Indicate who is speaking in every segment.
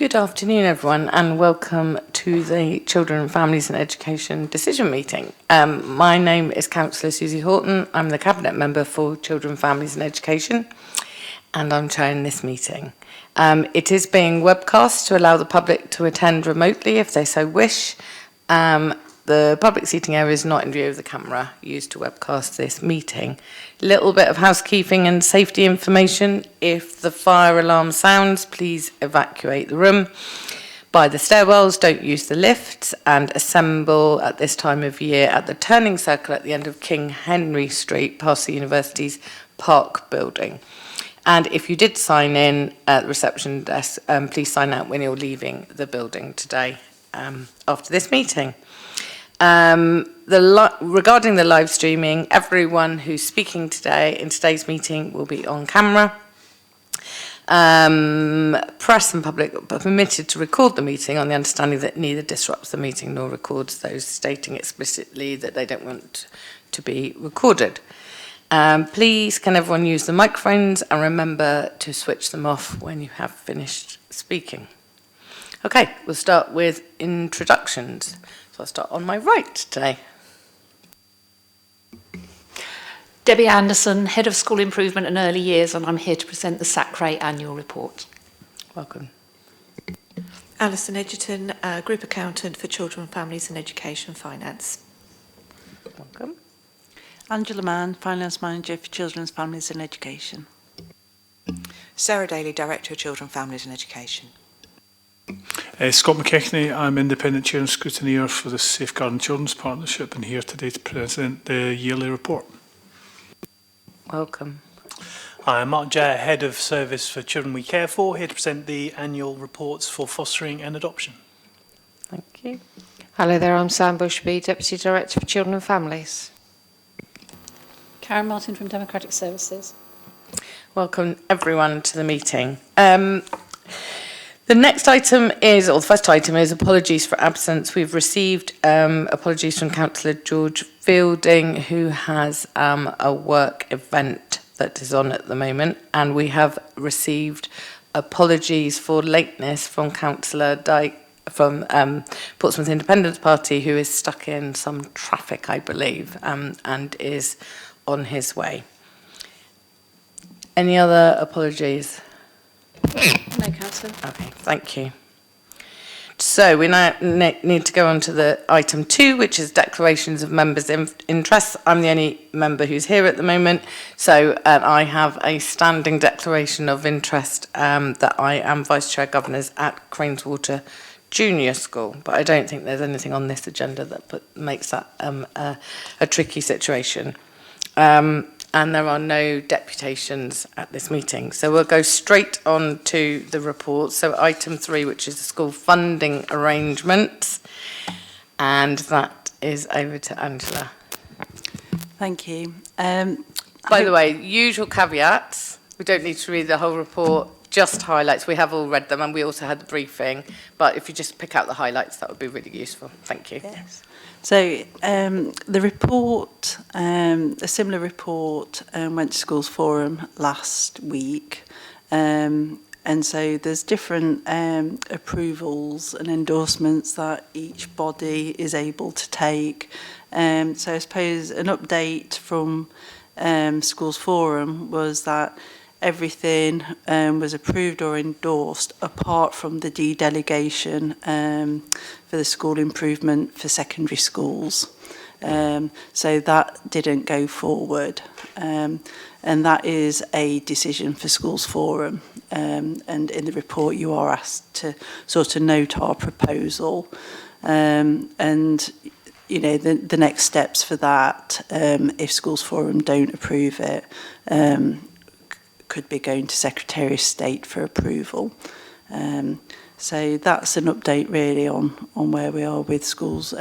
Speaker 1: Good afternoon, everyone, and welcome to the Children, Families and Education Decision Meeting. My name is Councillor Susie Horton. I'm the Cabinet Member for Children, Families and Education, and I'm chairing this meeting. It is being webcast to allow the public to attend remotely if they so wish. The public seating area is not in view of the camera used to webcast this meeting. Little bit of housekeeping and safety information. If the fire alarm sounds, please evacuate the room by the stairwells, don't use the lifts, and assemble at this time of year at the turning circle at the end of King Henry Street past the university's Park building. And if you did sign in at the reception desk, please sign out when you're leaving the building today after this meeting. Regarding the live streaming, everyone who's speaking today in today's meeting will be on camera. Press and public are permitted to record the meeting on the understanding that neither disrupts the meeting nor records those stating explicitly that they don't want to be recorded. Please can everyone use the microphones and remember to switch them off when you have finished speaking. Okay, we'll start with introductions. So I'll start on my right today.
Speaker 2: Debbie Anderson, Head of School Improvement and Early Years, and I'm here to present the SACRE Annual Report.
Speaker 1: Welcome.
Speaker 3: Alison Edgerton, Group Accountant for Children, Families and Education Finance.
Speaker 1: Welcome.
Speaker 4: Angela Mann, Finance Manager for Children's Families and Education.
Speaker 5: Sarah Daly, Director of Children, Families and Education.
Speaker 6: Scott McKechnie, I'm Independent Chair and Scrutineer for the Safeguarding Children's Partnership and here today to present the yearly report.
Speaker 1: Welcome.
Speaker 7: Hi, I'm Mark Jay, Head of Service for Children We Care For, here to present the annual reports for fostering and adoption.
Speaker 1: Thank you.
Speaker 8: Hello there, I'm Sam Bushby, Deputy Director for Children and Families.
Speaker 9: Karen Martin from Democratic Services.
Speaker 1: Welcome everyone to the meeting. The next item is, or the first item is apologies for absence. We've received apologies from Councillor George Fielding, who has a work event that is on at the moment, and we have received apologies for lateness from Councillor Dyke from Portsmouth Independence Party, who is stuck in some traffic, I believe, and is on his way. Any other apologies?
Speaker 9: No, Councillor.
Speaker 1: Okay, thank you. So we now need to go on to the item 2, which is declarations of members' interests. I'm the only member who's here at the moment, so I have a standing declaration of interest that I am Vice Chair Governors at Craneswater Junior School, but I don't think there's anything on this agenda that makes that a tricky situation. And there are no deputations at this meeting. So we'll go straight on to the report. So item 3, which is the school funding arrangements. And that is over to Angela.
Speaker 4: Thank you.
Speaker 1: By the way, usual caveats. We don't need to read the whole report, just highlights. We have all read them and we also had the briefing. But if you just pick out the highlights, that would be really useful. Thank you.
Speaker 4: Yes. So the report, a similar report went to Schools Forum last week. And so there's different approvals and endorsements that each body is able to take. So I suppose an update from Schools Forum was that everything was approved or endorsed apart from the de-delegation for the school improvement for secondary schools. So that didn't go forward. And that is a decision for Schools Forum. And in the report you are asked to sort of note our proposal. And you know, the next steps for that, if Schools Forum don't approve it, could be going to Secretary of State for approval. So that's an update really on where we are with Schools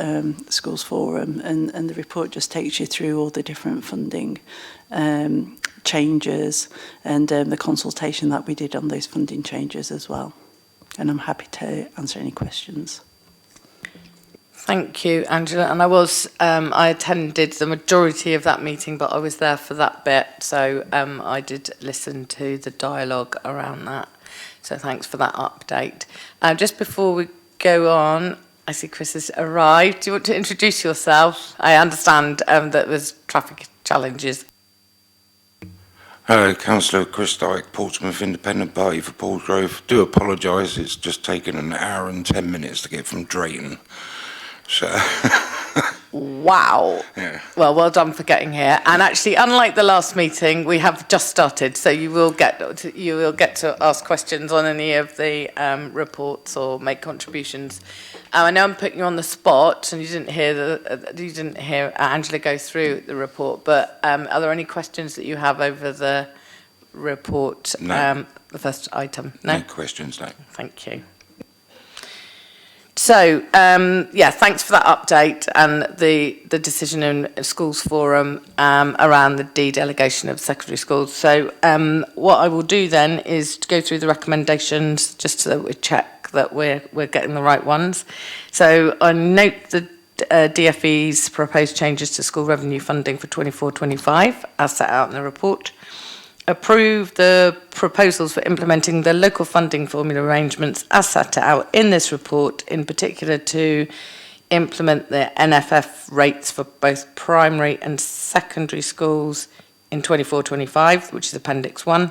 Speaker 4: Forum, and the report just takes you through all the different funding changes and the consultation that we did on those funding changes as well. And I'm happy to answer any questions.
Speaker 1: Thank you, Angela. And I attended the majority of that meeting, but I was there for that bit. So I did listen to the dialogue around that. So thanks for that update. Just before we go on, I see Chris has arrived. Do you want to introduce yourself? I understand that there's traffic challenges.
Speaker 10: Hello, Councillor Chris Dyke, Portsmouth Independent Party for Paulsgrove. Do apologise, it's just taken an hour and 10 minutes to get from Drayton. So,
Speaker 1: Wow.
Speaker 10: yeah.
Speaker 1: Well, well done for getting here. And actually, unlike the last meeting, we have just started, so you will get to ask questions on any of the reports or make contributions. I know I'm putting you on the spot, and you didn't hear Angela go through the report. But are there any questions that you have over the report?
Speaker 10: No.
Speaker 1: The first item.
Speaker 10: No questions, no.
Speaker 1: Thank you. So, thanks for that update and the decision in Schools Forum around the dedelegation of secondary schools. So what I will do then is to go through the recommendations just so that we check that we're getting the right ones. So I note the DfE's proposed changes to school revenue funding for 24-25 as set out in the report. Approve the proposals for implementing the local funding formula arrangements as set out in this report, in particular to implement the NFF rates for both primary and secondary schools in 24-25, which is Appendix 1.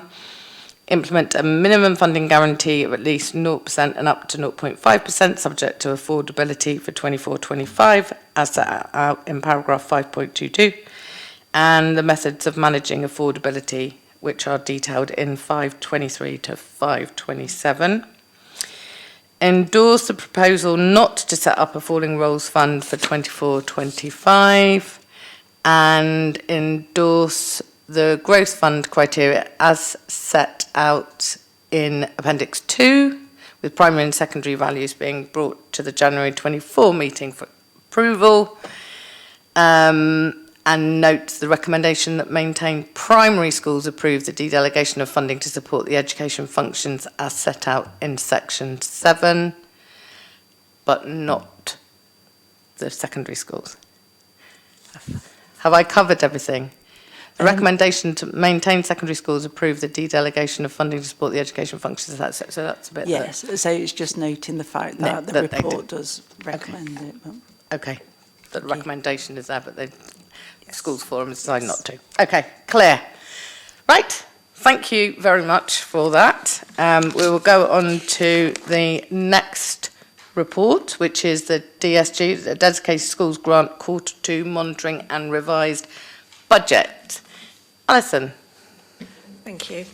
Speaker 1: Implement a minimum funding guarantee of at least 0% and up to 0.5% subject to affordability for 24-25 as set out in paragraph 5.22. And the methods of managing affordability, which are detailed in 523 to 527. Endorse the proposal not to set up a falling roles fund for 24-25 and endorse the growth fund criteria as set out in Appendix 2, with primary and secondary values being brought to the January 24 meeting for approval. And note the recommendation that maintain primary schools approve the dedelegation of funding to support the education functions as set out in section 7, but not the secondary schools. Have I covered everything? The recommendation to maintain secondary schools approve the dedelegation of funding to support the education functions. So that's a bit.
Speaker 4: Yes, so it's just noting the fact that the report does recommend it. But.
Speaker 1: Okay, the recommendation is there, but the Schools Forum decided not to. Okay, clear. Right, thank you very much for that. We will go on to the next report, which is the DSG, the Dedicated Schools Grant Quarter 2 Monitoring and Revised Budget. Alison.
Speaker 3: Thank you.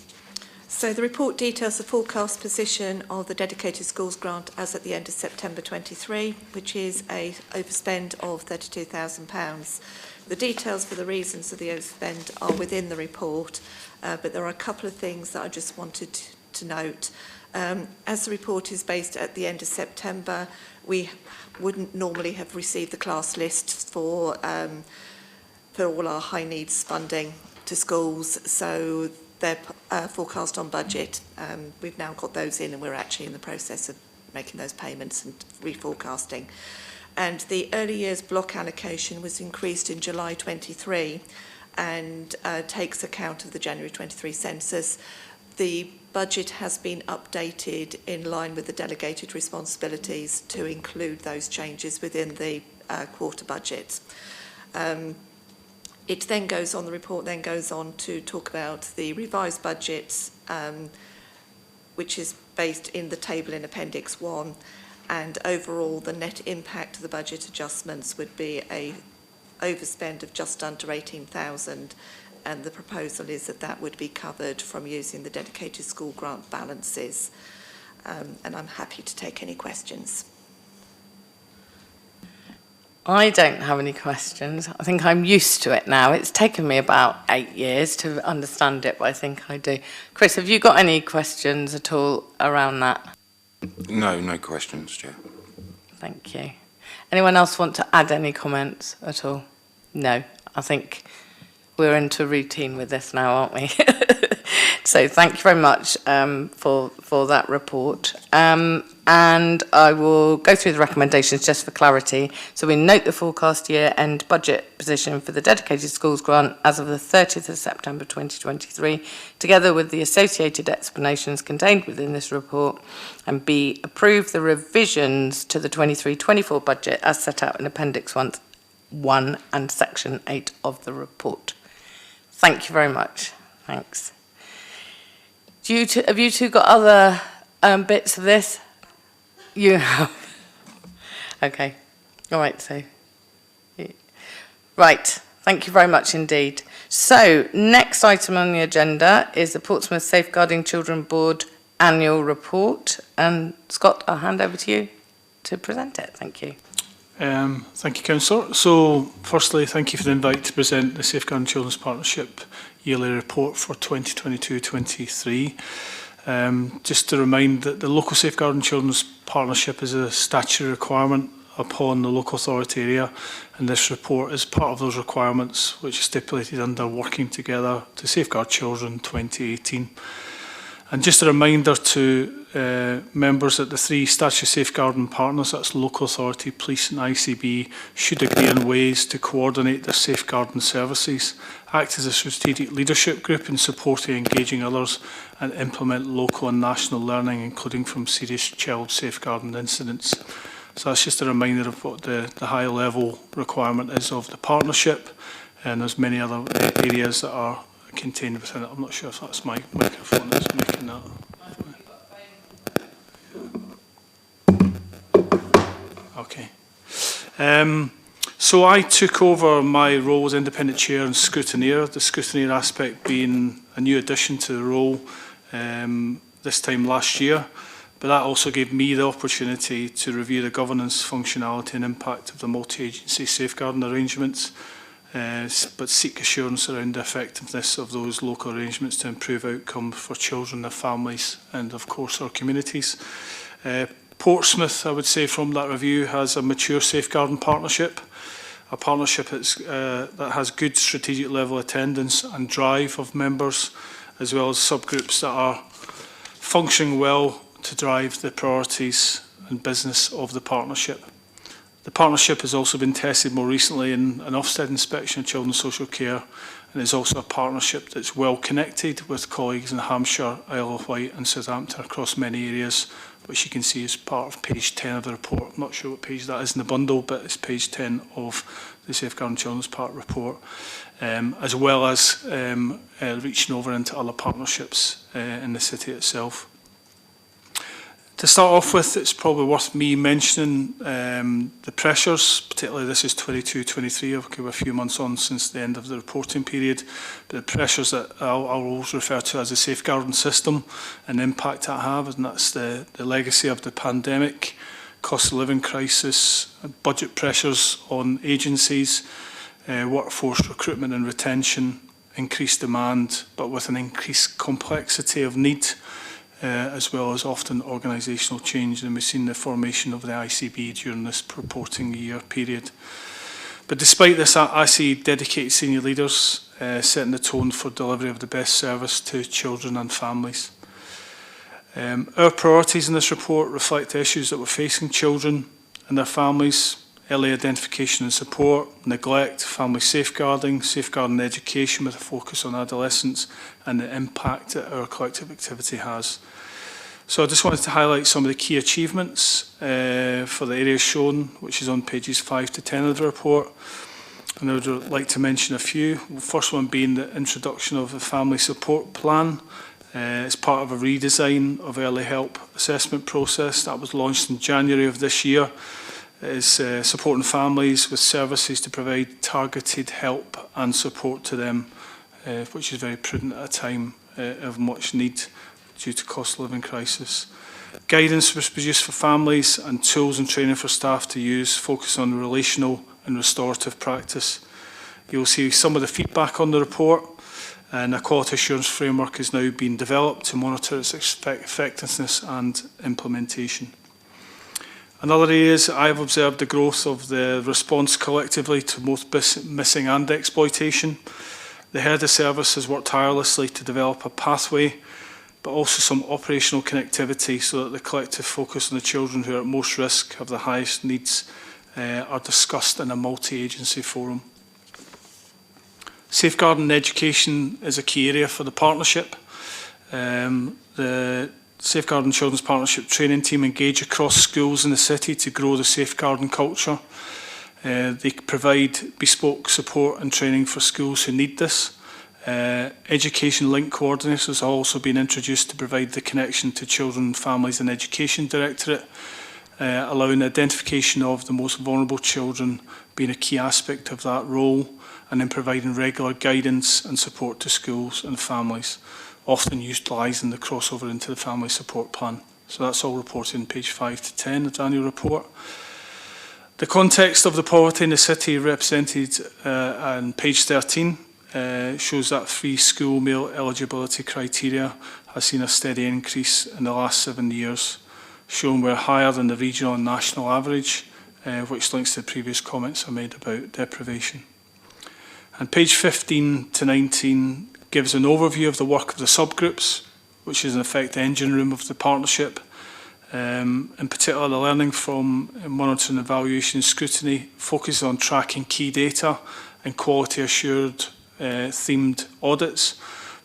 Speaker 3: So the report details the forecast position of the Dedicated Schools Grant as at the end of September 23, which is a overspend of £32,000. The details for the reasons of the overspend are within the report, but there are a couple of things that I just wanted to note. As the report is based at the end of September, we wouldn't normally have received the class list for all our high needs funding to schools, so they're forecast on budget. We've now got those in and we're actually in the process of making those payments and reforecasting. And the early years block allocation was increased in July 23 and takes account of the January 23 census. The budget has been updated in line with the delegated responsibilities to include those changes within the quarter budget. It then goes on, the report then goes on to talk about the revised budget, which is based in the table in Appendix 1. And overall, the net impact of the budget adjustments would be a overspend of just under 18,000, and the proposal is that that would be covered from using the dedicated school grant balances. And I'm happy to take any questions.
Speaker 1: I don't have any questions. I think I'm used to it now. It's taken me about 8 years to understand it, but I think I do. Chris, have you got any questions at all around that?
Speaker 10: No questions, Chair.
Speaker 1: Thank you. Anyone else want to add any comments at all? No, I think we're into routine with this now, aren't we? So thank you very much for that report. And I will go through the recommendations just for clarity. So we note the forecast year-end budget position for the Dedicated Schools Grant as of the 30th of September 2023, together with the associated explanations contained within this report, and B, approve the revisions to the 23-24 budget as set out in Appendix 1 and Section 8 of the report. Thank you very much. Thanks. Have you two got other bits of this? You have. Okay. All right. So, right. Thank you very much indeed. So, next item on the agenda is the Portsmouth Safeguarding Children Board annual report. And Scott, I'll hand over to you to present it. Thank you.
Speaker 6: Thank you, Councillor. So, firstly, thank you for the invite to present the Safeguarding Children's Partnership yearly report for 2022-23. Just to remind that the local Safeguarding Children's Partnership is a statutory requirement upon the local authority area, and this report is part of those requirements which is stipulated under Working Together to Safeguard Children 2018. And just a reminder to members that the three statutory safeguarding partners, that's local authority, police and ICB, should agree on ways to coordinate their safeguarding services, act as a strategic leadership group in supporting engaging others, and implement local and national learning, including from serious child safeguarding incidents. So that's just a reminder of what the high level requirement is of the partnership, and there's many other areas that are contained within it. I'm not sure if that's my microphone that's making that. Okay. So I took over my role as independent chair and scrutineer, the scrutineer aspect being a new addition to the role this time last year. But that also gave me the opportunity to review the governance, functionality and impact of the multi-agency safeguarding arrangements, but seek assurance around the effectiveness of those local arrangements to improve outcome for children, their families and of course our communities. Portsmouth, I would say from that review, has a mature safeguarding partnership, a partnership that has good strategic level attendance and drive of members, as well as subgroups that are functioning well to drive the priorities and business of the partnership. The partnership has also been tested more recently in an Ofsted inspection of children's social care, and is also a partnership that's well connected with colleagues in Hampshire, Isle of Wight and Southampton across many areas, which you can see as part of page 10 of the report. I'm not sure what page that is in the bundle, but it's page 10 of the Safeguarding Children's Part report, as well as reaching over into other partnerships in the city itself. To start off with, it's probably worth me mentioning the pressures, particularly this is 22-23, okay, we're a few months on since the end of the reporting period, but the pressures that I'll always refer to as the safeguarding system and the impact that have, and that's the legacy of the pandemic, cost of living crisis, budget pressures on agencies, workforce recruitment and retention, increased demand, but with an increased complexity of need, as well as often organisational change, and we've seen the formation of the ICB during this reporting year period. But despite this, I see dedicated senior leaders setting the tone for delivery of the best service to children and families. Our priorities in this report reflect the issues that we're facing children and their families: early identification and support, neglect, family safeguarding, safeguarding education with a focus on adolescents, and the impact that our collective activity has. So I just wanted to highlight some of the key achievements for the areas shown, which is on pages 5 to 10 of the report. And I would like to mention a few. The first one being the introduction of a family support plan. It's part of a redesign of early help assessment process that was launched in January of this year. Is supporting families with services to provide targeted help and support to them, which is very prudent at a time of much need due to cost of living crisis. Guidance was produced for families and tools and training for staff to use, focus on relational and restorative practice. You'll see some of the feedback on the report, and a quality assurance framework is now being developed to monitor its effectiveness and implementation. Another area is I have observed the growth of the response collectively to both missing and exploitation. The head of service has worked tirelessly to develop a pathway, but also some operational connectivity so that the collective focus on the children who are at most risk, have the highest needs, are discussed in a multi-agency forum. Safeguarding education is a key area for the partnership. The Safeguarding Children's Partnership training team engage across schools in the city to grow the safeguarding culture. They provide bespoke support and training for schools who need this. Education Link coordinators have also been introduced to provide the connection to Children, Families and Education Directorate, allowing identification of the most vulnerable children being a key aspect of that role, and then providing regular guidance and support to schools and families, often utilising the crossover into the family support plan. So that's all reported in page 5 to 10 of the annual report. The context of the poverty in the city represented on page 13 shows that free school meal eligibility criteria has seen a steady increase in the last 7 years, showing we're higher than the regional and national average, which links to the previous comments I made about deprivation. And page 15 to 19 gives an overview of the work of the subgroups, which is in effect the engine room of the partnership. In particular, the learning from monitoring, evaluation and scrutiny focuses on tracking key data and quality assured themed audits.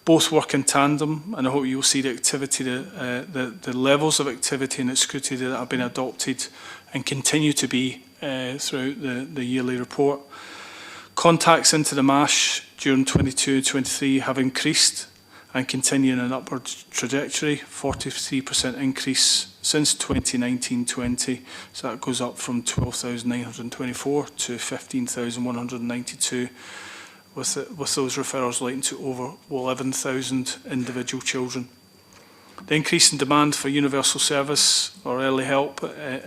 Speaker 6: Both work in tandem, and I hope you'll see the activity, the levels of activity and scrutiny that have been adopted and continue to be throughout the yearly report. Contacts into the MASH during 22-23 have increased and continue in an upward trajectory, 43% increase since 2019-20. So that goes up from 12,924 to 15,192, with those referrals relating to over 11,000 individual children. The increase in demand for universal service or early help could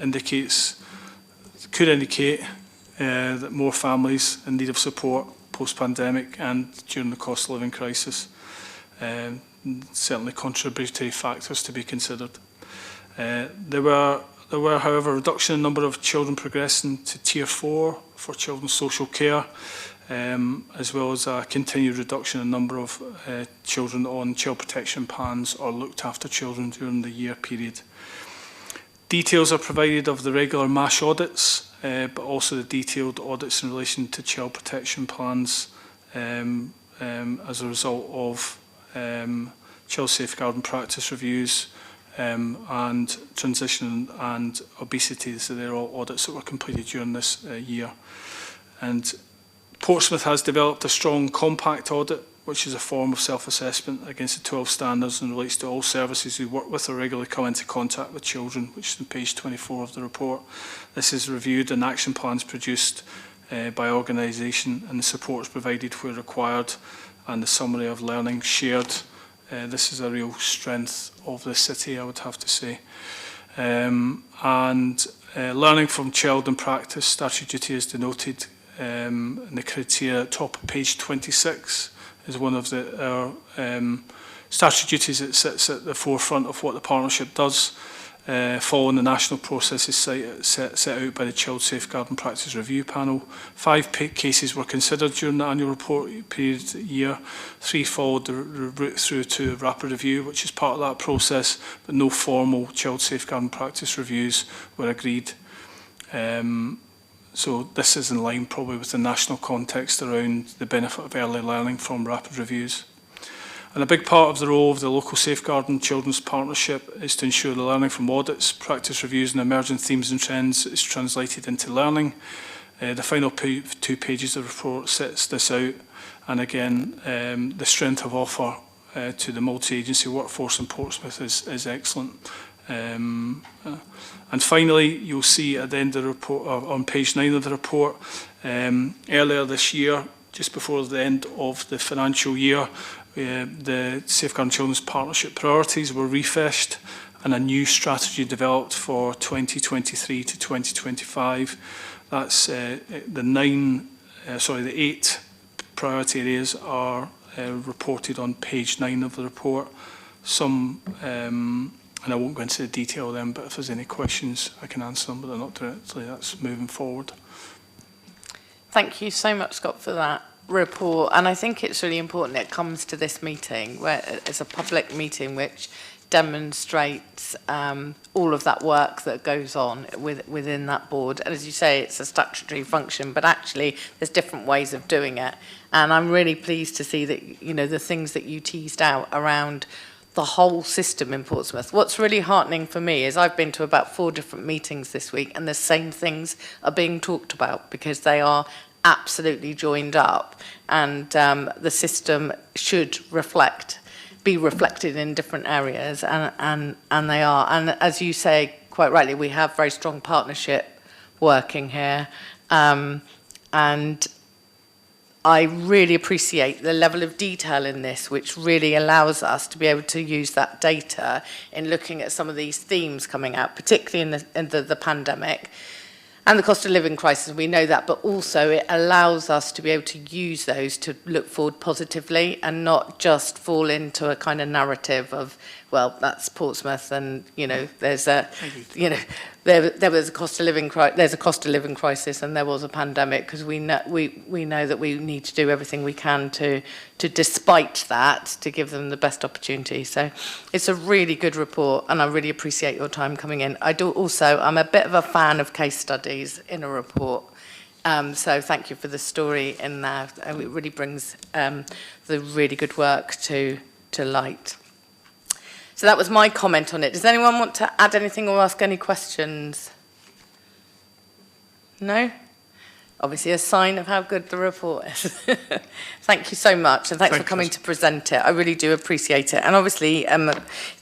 Speaker 6: indicate that more families in need of support post-pandemic and during the cost of living crisis. Certainly contributory factors to be considered. There were, however, a reduction in the number of children progressing to Tier 4 for children's social care, as well as a continued reduction in the number of children on child protection plans or looked after children during the year period. Details are provided of the regular MASH audits, but also the detailed audits in relation to child protection plans as a result of child safeguarding practice reviews and transition and obesity. So they're all audits that were completed during this year. And Portsmouth has developed a strong compact audit, which is a form of self-assessment against the 12 standards and relates to all services who work with or regularly come into contact with children, which is on page 24 of the report. This is reviewed and action plans produced by organisation, and the support is provided where required, and the summary of learning shared. This is a real strength of the city, I would have to say. Learning from child in practice, statutory duty is denoted in the criteria at top of page 26. Is one of our statutory duties that sits at the forefront of what the partnership does, following the national processes set out by the Child Safeguarding Practice Review Panel. 5 cases were considered during the annual report period year. 3 followed the route through to rapid review, which is part of that process, but no formal child safeguarding practice reviews were agreed. So this is in line probably with the national context around the benefit of early learning from rapid reviews. And a big part of the role of the local Safeguarding Children's Partnership is to ensure the learning from audits, practice reviews and emerging themes and trends is translated into learning. The final 2 pages of the report sets this out, and again the strength of offer to the multi-agency workforce in Portsmouth is excellent. And finally, you'll see at the end of the report, on page 9 of the report, earlier this year, just before the end of the financial year, the Safeguarding Children's Partnership priorities were refreshed and a new strategy developed for 2023 to 2025. That's the 8 priority areas are reported on page 9 of the report. Some and I won't go into the detail of them, but if there's any questions, I can answer them, but they're not directly. That's moving forward.
Speaker 1: Thank you so much, Scott, for that. report, and I think it's really important it comes to this meeting, where it's a public meeting which demonstrates all of that work that goes on within that board. And as you say, it's a statutory function, but actually there's different ways of doing it. And I'm really pleased to see that, you know, the things that you teased out around the whole system in Portsmouth. What's really heartening for me is I've been to about 4 different meetings this week, and the same things are being talked about because they are absolutely joined up, and the system should be reflected in different areas, and they are. And as you say quite rightly, we have very strong partnership working here, and I really appreciate the level of detail in this, which really allows us to be able to use that data in looking at some of these themes coming out, particularly in the pandemic and the cost of living crisis. We know that, but also it allows us to be able to use those to look forward positively and not just fall into a kind of narrative of, well, that's Portsmouth, and you know, there's a, you know, there was a cost of living crisis, and there was a pandemic, because we know that we need to do everything we can to despite that, to give them the best opportunity. So it's a really good report, and I really appreciate your time coming in. I'm a bit of a fan of case studies in a report. So thank you for the story in there. It really brings the really good work to light. So that was my comment on it. Does anyone want to add anything or ask any questions? No? Obviously a sign of how good the report is. Thank you so much, and thanks for coming to present it. I really do appreciate it. And obviously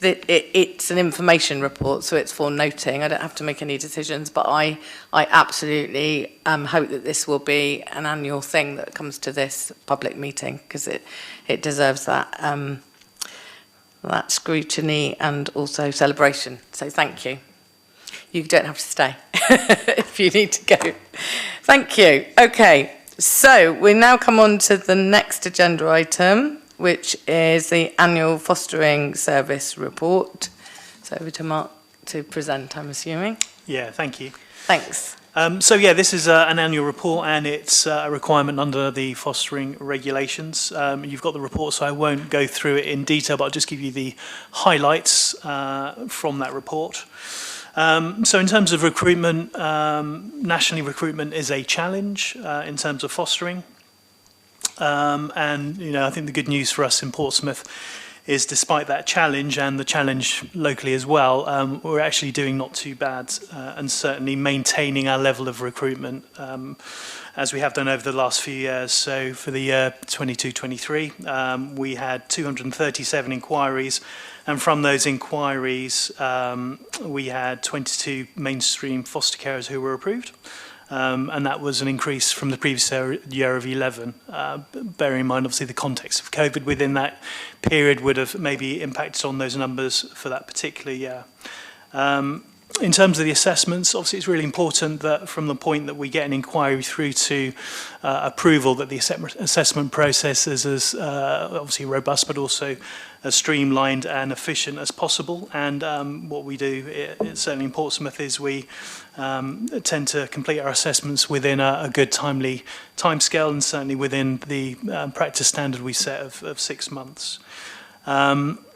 Speaker 1: it's an information report, so it's for noting. I don't have to make any decisions, but I absolutely hope that this will be an annual thing that comes to this public meeting, because it deserves that scrutiny and also celebration. So thank you. You don't have to stay if you need to go. Thank you. Okay, so we now come on to the next agenda item, which is the annual fostering service report. So over to Mark to present, I'm assuming.
Speaker 7: Yeah, thank you.
Speaker 1: Thanks.
Speaker 7: So yeah, this is an annual report, and it's a requirement under the fostering regulations. You've got the report, so I won't go through it in detail, but I'll just give you the highlights from that report. So in terms of recruitment, nationally recruitment is a challenge in terms of fostering. And, you know, I think the good news for us in Portsmouth is, despite that challenge and the challenge locally as well, we're actually doing not too bad, and certainly maintaining our level of recruitment as we have done over the last few years. So for the year 22-23, we had 237 inquiries, and from those inquiries, we had 22 mainstream foster carers who were approved. And that was an increase from the previous year of 11. Bearing in mind, obviously, the context of COVID within that period would have maybe impacted on those numbers for that particular year. In terms of the assessments, obviously it's really important that from the point that we get an inquiry through to approval, that the assessment process is as obviously robust, but also as streamlined and efficient as possible. And what we do, certainly in Portsmouth, is we tend to complete our assessments within a good timely timescale, and certainly within the practice standard we set of 6 months.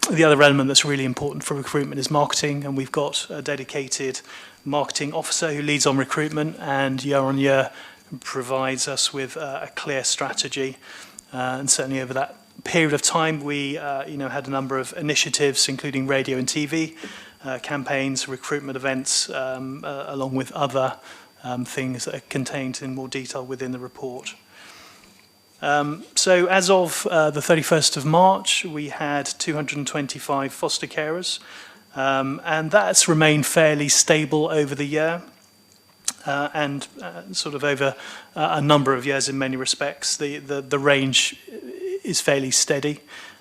Speaker 7: The other element that's really important for recruitment is marketing, and we've got a dedicated marketing officer who leads on recruitment, and year on year provides us with a clear strategy. And certainly over that period of time, we had a number of initiatives, including radio and TV campaigns, recruitment events, along with other things that are contained in more detail within the report. So as of the 31st of March, we had 225 foster carers, and that's remained fairly stable over the year, and sort of over a number of years in many respects. The range is fairly steady.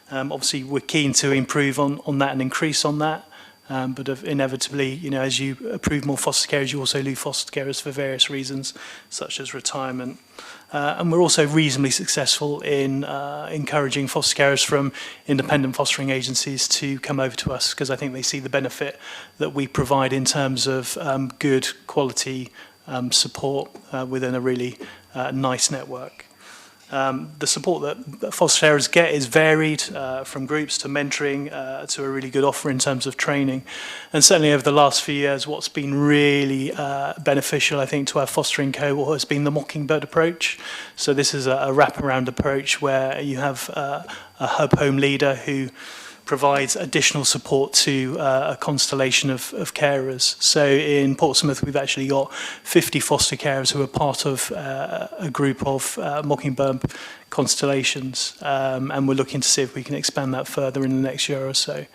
Speaker 7: Obviously, we're keen to improve on that and increase on that. But inevitably, you know, as you approve more foster carers, you also lose foster carers for various reasons, such as retirement. And we're also reasonably successful in encouraging foster carers from independent fostering agencies to come over to us, because I think they see the benefit that we provide in terms of good quality support within a really nice network. The support that foster carers get is varied, from groups to mentoring to a really good offer in terms of training. And certainly over the last few years, what's been really beneficial, I think, to our fostering cohort has been the Mockingbird approach. So this is a wraparound approach where you have a hub home leader who provides additional support to a constellation of carers. So in Portsmouth, we've actually got 50 foster carers who are part of a group of Mockingbird constellations, and we're looking to see if we can expand that further in the next year or so.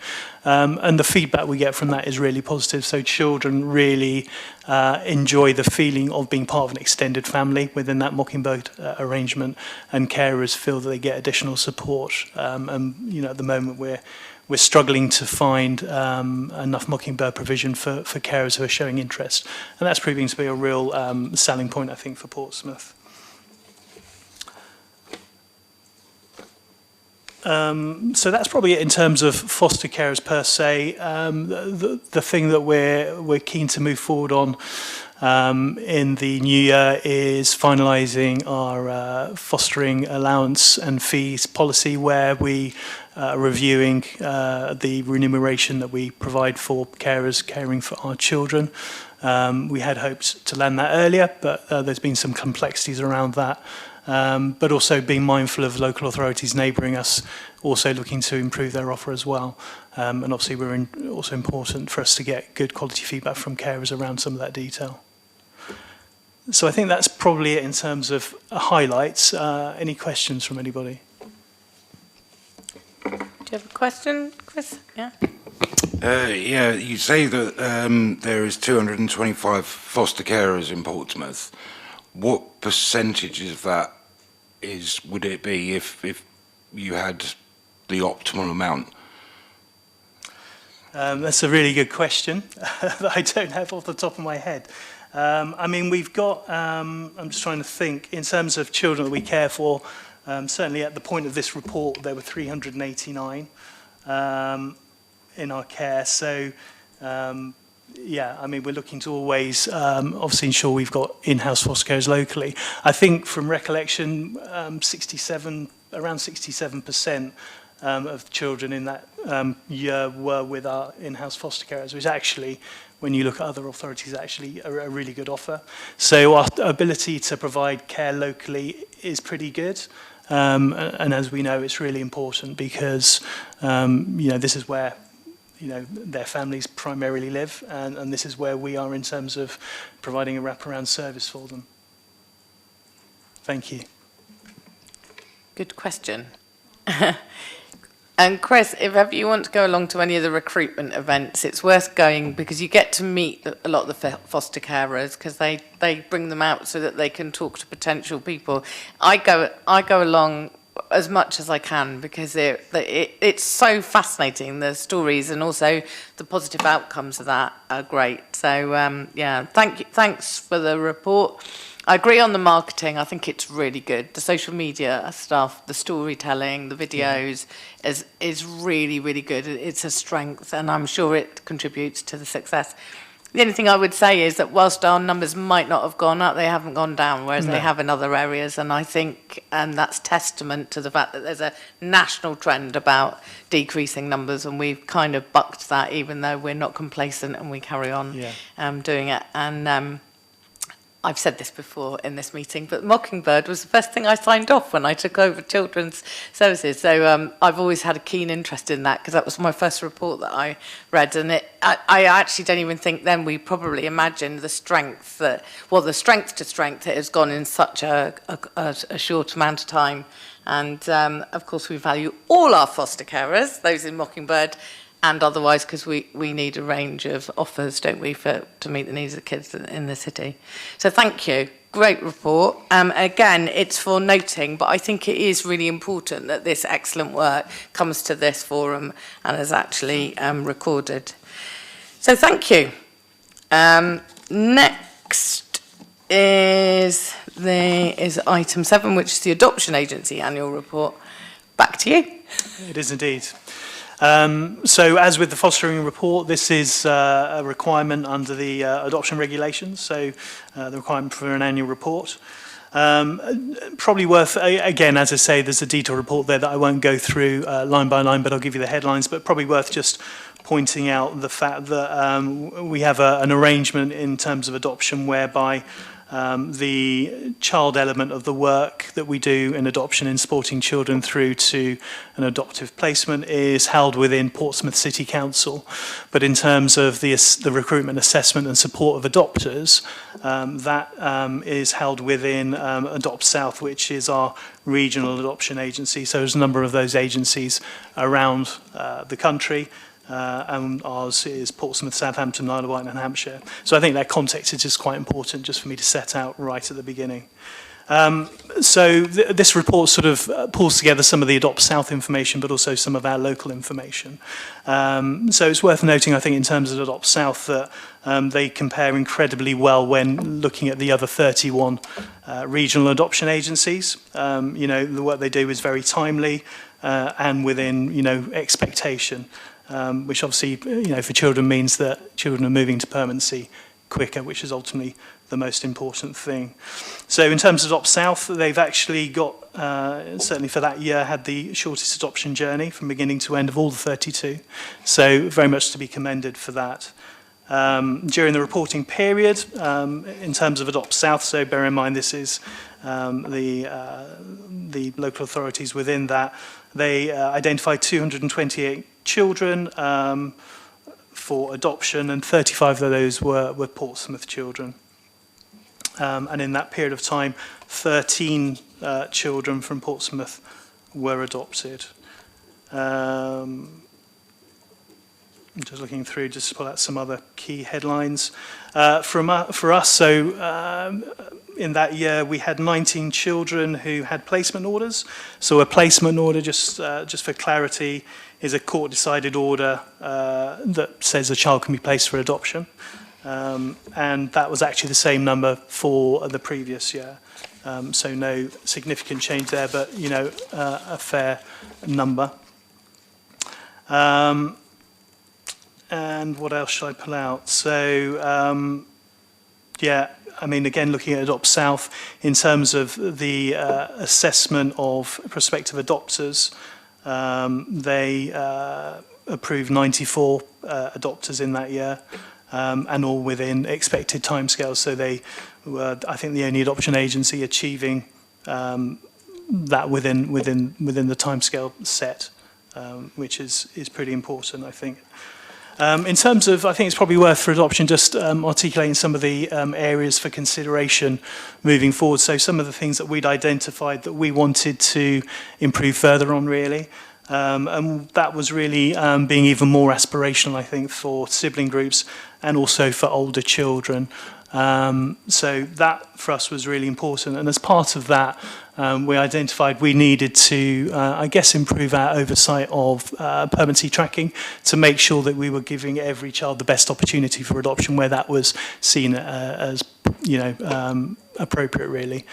Speaker 7: And the feedback we get from that is really positive. So children really enjoy the feeling of being part of an extended family within that Mockingbird arrangement, and carers feel that they get additional support. And you know, at the moment we're struggling to find enough Mockingbird provision for carers who are showing interest, and that's proving to be a real selling point, I think, for Portsmouth. So that's probably it in terms of foster carers per se. The thing that we're keen to move forward on in the new year is finalising our fostering allowance and fees policy, where we are reviewing the remuneration that we provide for carers caring for our children. We had hoped to land that earlier, but there's been some complexities around that. But also being mindful of local authorities neighbouring us, also looking to improve their offer as well. And obviously also important for us to get good quality feedback from carers around some of that detail. So I think that's probably it in terms of highlights. Any questions from anybody?
Speaker 1: Do you have a question, Chris? Yeah.
Speaker 10: Yeah, you say that there is 225 foster carers in Portsmouth. What percentage of that would it be if you had the optimal amount?
Speaker 7: That's a really good question that I don't have off the top of my head. I mean, we've got, I'm just trying to think, in terms of children that we care for, certainly at the point of this report, there were 389 in our care. So, yeah, I mean, we're looking to always obviously ensure we've got in-house foster carers locally. I think from recollection, around 67% of children in that year were with our in-house foster carers, which actually, when you look at other authorities, actually a really good offer. So our ability to provide care locally is pretty good. And as we know, it's really important because, you know, this is where their families primarily live, and this is where we are in terms of providing a wraparound service for them. Thank you.
Speaker 1: Good question. And Chris, if ever you want to go along to any of the recruitment events, it's worth going because you get to meet a lot of the foster carers because they bring them out so that they can talk to potential people. I go along as much as I can because it's so fascinating, the stories, and also the positive outcomes of that are great. So yeah, thanks for the report. I agree on the marketing. I think it's really good. The social media stuff, the storytelling, the videos is really, really good. It's a strength, and I'm sure it contributes to the success. The only thing I would say is that whilst our numbers might not have gone up, they haven't gone down, whereas they have in other areas. And I think, and that's testament to the fact that there's a national trend about decreasing numbers, and we've kind of bucked that, even though we're not complacent and we carry on doing it. And I've said this before in this meeting, but Mockingbird was the first thing I signed off when I took over children's services. So I've always had a keen interest in that because that was my first report that I read. And I actually don't even think then we probably imagined the strength the strength to strength it has gone in such a short amount of time. And of course, we value all our foster carers, those in Mockingbird, and otherwise, because we need a range of offers, don't we, to meet the needs of kids in the city. So thank you. Great report. Again, it's for noting, but I think it is really important that this excellent work comes to this forum and is actually recorded. So thank you. Next is item 7, which is the Adoption Agency Annual Report. Back to you.
Speaker 7: It is indeed. So as with the fostering report, this is a requirement under the adoption regulations, so the requirement for an annual report. Probably worth, again, as I say, there's a detailed report there that I won't go through line by line, but I'll give you the headlines, but probably worth just pointing out the fact that we have an arrangement in terms of adoption whereby the child element of the work that we do in adoption in supporting children through to an adoptive placement is held within Portsmouth City Council. But in terms of the recruitment, assessment and support of adopters, that is held within Adopt South, which is our regional adoption agency. So there's a number of those agencies around the country. And ours is Portsmouth, Southampton, Isle of Wight and Hampshire. So I think that context is just quite important just for me to set out right at the beginning. This report sort of pulls together some of the Adopt South information, but also some of our local information. So it's worth noting, I think, in terms of Adopt South, that they compare incredibly well when looking at the other 31 regional adoption agencies. You know, the work they do is very timely and within, you know, expectation. Which obviously, you know, for children means that children are moving to permanency quicker, which is ultimately the most important thing. So in terms of Adopt South, they've actually got, certainly for that year, had the shortest adoption journey from beginning to end of all the 32. So very much to be commended for that. During the reporting period, in terms of Adopt South, so bear in mind this is the local authorities within that, they identified 228 children for adoption, and 35 of those were Portsmouth children. And in that period of time, 13 children from Portsmouth were adopted. I'm just looking through just to pull out some other key headlines. For us, so in that year we had 19 children who had placement orders. So a placement order, just for clarity, is a court-decided order that says a child can be placed for adoption. And that was actually the same number for the previous year. So no significant change there, but, you know, a fair number. And what else should I pull out? So, yeah, I mean, again, looking at Adopt South, in terms of the assessment of prospective adopters, they approved 94 adopters in that year, and all within expected timescales. So they were, I think, the only adoption agency achieving that within the timescale set, which is pretty important, I think. In terms of, I think it's probably worth for adoption just articulating some of the areas for consideration moving forward. So some of the things that we'd identified that we wanted to improve further on, really. And that was really being even more aspirational, I think, for sibling groups and also for older children. So that for us was really important. And as part of that, we identified we needed to, I guess, improve our oversight of permanency tracking to make sure that we were giving every child the best opportunity for adoption where that was seen as, you know, appropriate, really.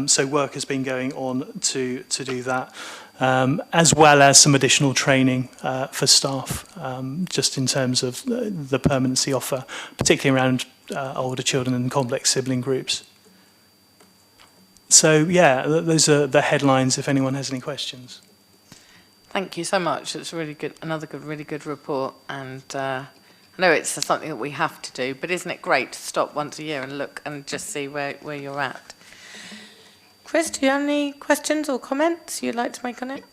Speaker 7: So work has been going on to do that. As well as some additional training for staff, just in terms of the permanency offer, particularly around older children and complex sibling groups. So, yeah, those are the headlines, if anyone has any questions.
Speaker 1: Thank you so much. It's really good, really good report. And I know it's something that we have to do, but isn't it great to stop once a year and look and just see where you're at? Chris, do you have any questions or comments you'd like to make on it?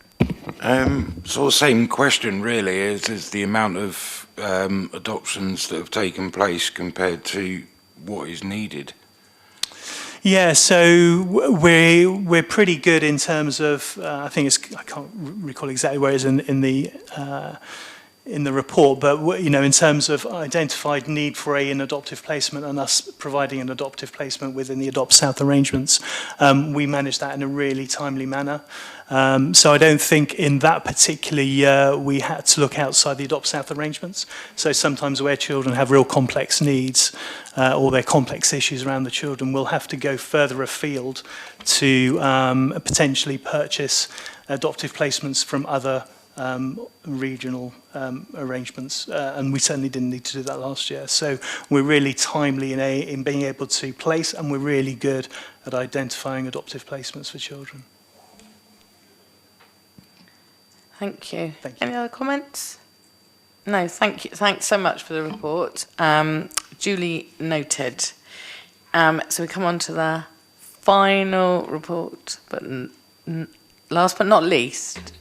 Speaker 10: Sort of same question, really, is the amount of adoptions that have taken place compared to what is needed?
Speaker 7: Yeah, so we're pretty good in terms of, I think it's, I can't recall exactly where it is in the report, but you know, in terms of identified need for an adoptive placement and us providing an adoptive placement within the Adopt South arrangements, we managed that in a really timely manner. So I don't think in that particular year we had to look outside the Adopt South arrangements. So sometimes where children have real complex needs or their complex issues around the children, we'll have to go further afield to potentially purchase adoptive placements from other regional arrangements, and we certainly didn't need to do that last year. So we're really timely in being able to place, and we're really good at identifying adoptive placements for children.
Speaker 1: Thank you.
Speaker 7: Thank you.
Speaker 1: Any other comments? No, thank you. Thanks so much for the report. Duly noted. So we come on to the final report, but last but not least,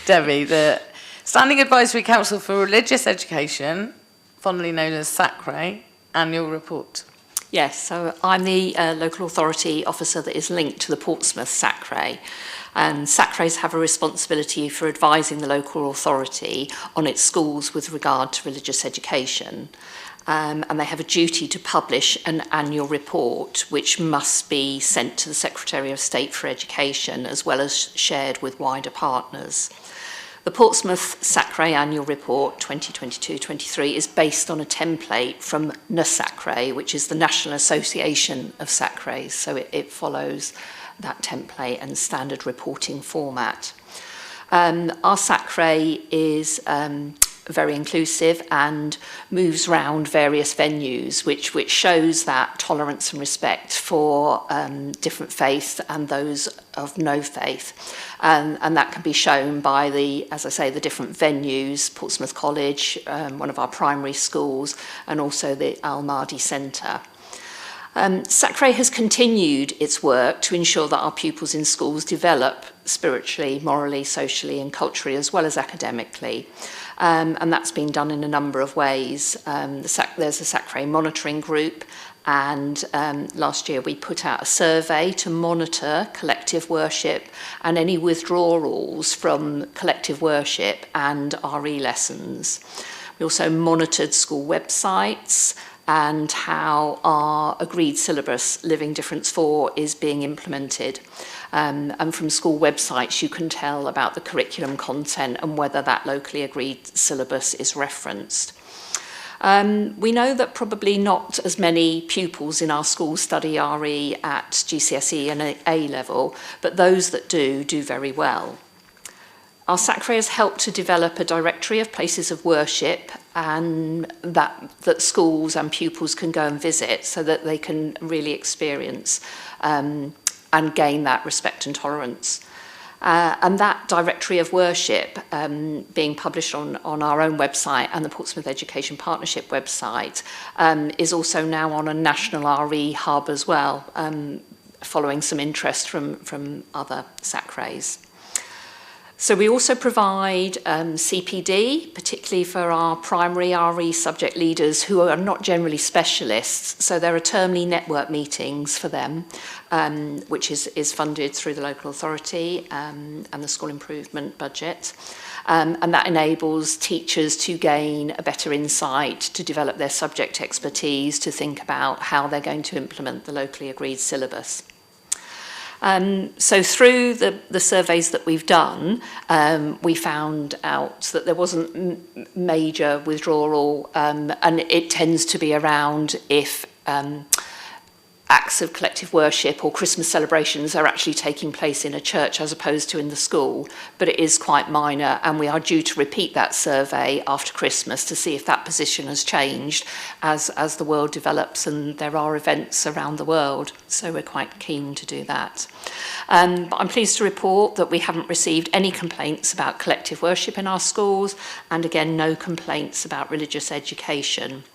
Speaker 1: Debbie, the Standing Advisory Council for Religious Education, fondly known as SACRE, annual report.
Speaker 2: Yes, so I'm the local authority officer that is linked to the Portsmouth SACRE. And SACREs have a responsibility for advising the local authority on its schools with regard to religious education. And they have a duty to publish an annual report which must be sent to the Secretary of State for Education as well as shared with wider partners. The Portsmouth SACRE Annual Report 2022-23 is based on a template from NASACRE, which is the National Association of SACREs, so it follows that template and standard reporting format. Our SACRE is very inclusive and moves around various venues, which shows that tolerance and respect for different faiths and those of no faith. And that can be shown by as I say, the different venues, Portsmouth College, one of our primary schools, and also the Al Mahdi Centre. SACRE has continued its work to ensure that our pupils in schools develop spiritually, morally, socially and culturally as well as academically. And that's been done in a number of ways. There's a SACRE monitoring group, and last year we put out a survey to monitor collective worship and any withdrawals from collective worship and RE lessons. We also monitored school websites and how our agreed syllabus, Living Difference 4, is being implemented. And from school websites, you can tell about the curriculum content and whether that locally agreed syllabus is referenced. We know that probably not as many pupils in our schools study RE at GCSE and A level, but those that do very well. Our SACRE has helped to develop a directory of places of worship and that schools and pupils can go and visit so that they can really experience and gain that respect and tolerance. And that directory of worship being published on our own website and the Portsmouth Education Partnership website is also now on a national RE hub as well, following some interest from other SACREs. So we also provide CPD, particularly for our primary RE subject leaders who are not generally specialists. So there are termly network meetings for them, which is funded through the local authority and the school improvement budget. And that enables teachers to gain a better insight, to develop their subject expertise, to think about how they're going to implement the locally agreed syllabus. So through the surveys that we've done, we found out that there wasn't major withdrawal, and it tends to be around if acts of collective worship or Christmas celebrations are actually taking place in a church as opposed to in the school, but it is quite minor, and we are due to repeat that survey after Christmas to see if that position has changed as the world develops and there are events around the world, so we're quite keen to do that. But I'm pleased to report that we haven't received any complaints about collective worship in our schools, and again, no complaints about religious education.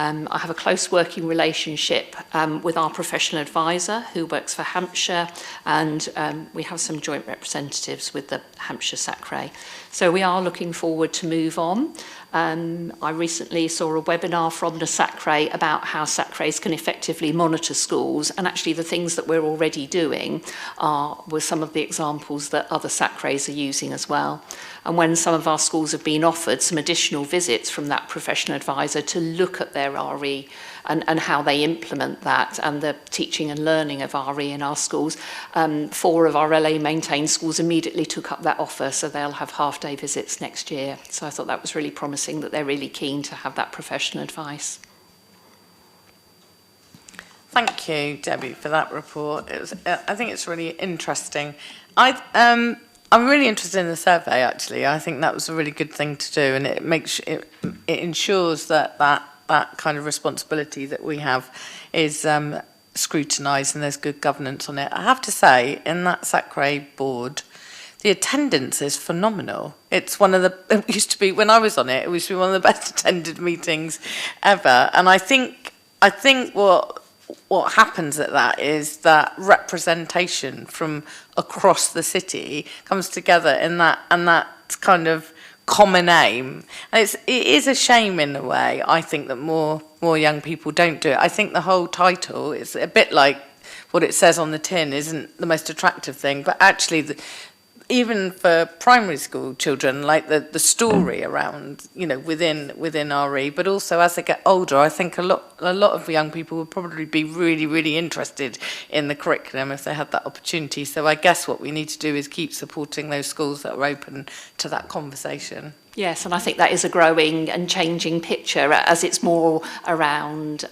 Speaker 2: I have a close working relationship with our professional advisor who works for Hampshire, and we have some joint representatives with the Hampshire SACRE. So we are looking forward to move on. I recently saw a webinar from the SACRE about how SACREs can effectively monitor schools, and actually the things that we're already doing were some of the examples that other SACREs are using as well. And when some of our schools have been offered some additional visits from that professional advisor to look at their RE and how they implement that and the teaching and learning of RE in our schools, 4 of our LA maintained schools immediately took up that offer, so they'll have half-day visits next year. So I thought that was really promising that they're really keen to have that professional advice.
Speaker 1: Thank you, Debbie, for that report. I think it's really interesting. I'm really interested in the survey, actually. I think that was a really good thing to do, and it makes it ensures that kind of responsibility that we have is scrutinised and there's good governance on it. I have to say, in that SACRE board, the attendance is phenomenal. It's one of the, it used to be, when I was on it, it used to be one of the best attended meetings ever. And I think what happens at that is that representation from across the city comes together in that, and that kind of common aim. And it is a shame in a way, I think, that more young people don't do it. I think the whole title is a bit like what it says on the tin isn't the most attractive thing, but actually even for primary school children, like the story around, you know, within RE, but also as they get older, I think a lot of young people would probably be really, really interested in the curriculum if they had that opportunity. So I guess what we need to do is keep supporting those schools that are open to that conversation.
Speaker 2: Yes, and I think that is a growing and changing picture as it's more around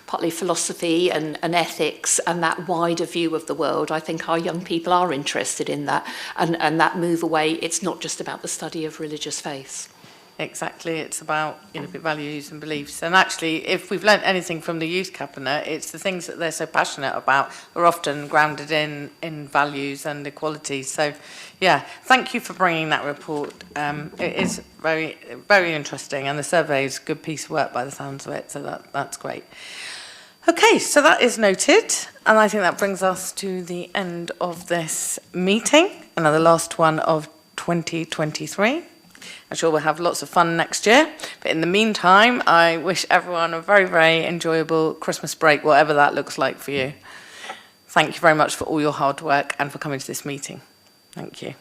Speaker 2: partly philosophy and ethics and that wider view of the world. I think our young people are interested in that, and that move away. It's not just about the study of religious faiths.
Speaker 1: Exactly, it's about, you know, values and beliefs. And actually, if we've learnt anything from the Youth Cabinet, it's the things that they're so passionate about are often grounded in values and equality. So, yeah, thank you for bringing that report. It is very, very interesting, and the survey is a good piece of work by the sounds of it, so that's great. Okay, so that is noted, and I think that brings us to the end of this meeting, another last one of 2023. I'm sure we'll have lots of fun next year. But in the meantime, I wish everyone a very, very enjoyable Christmas break, whatever that looks like for you. Thank you very much for all your hard work and for coming to this meeting. Thank you.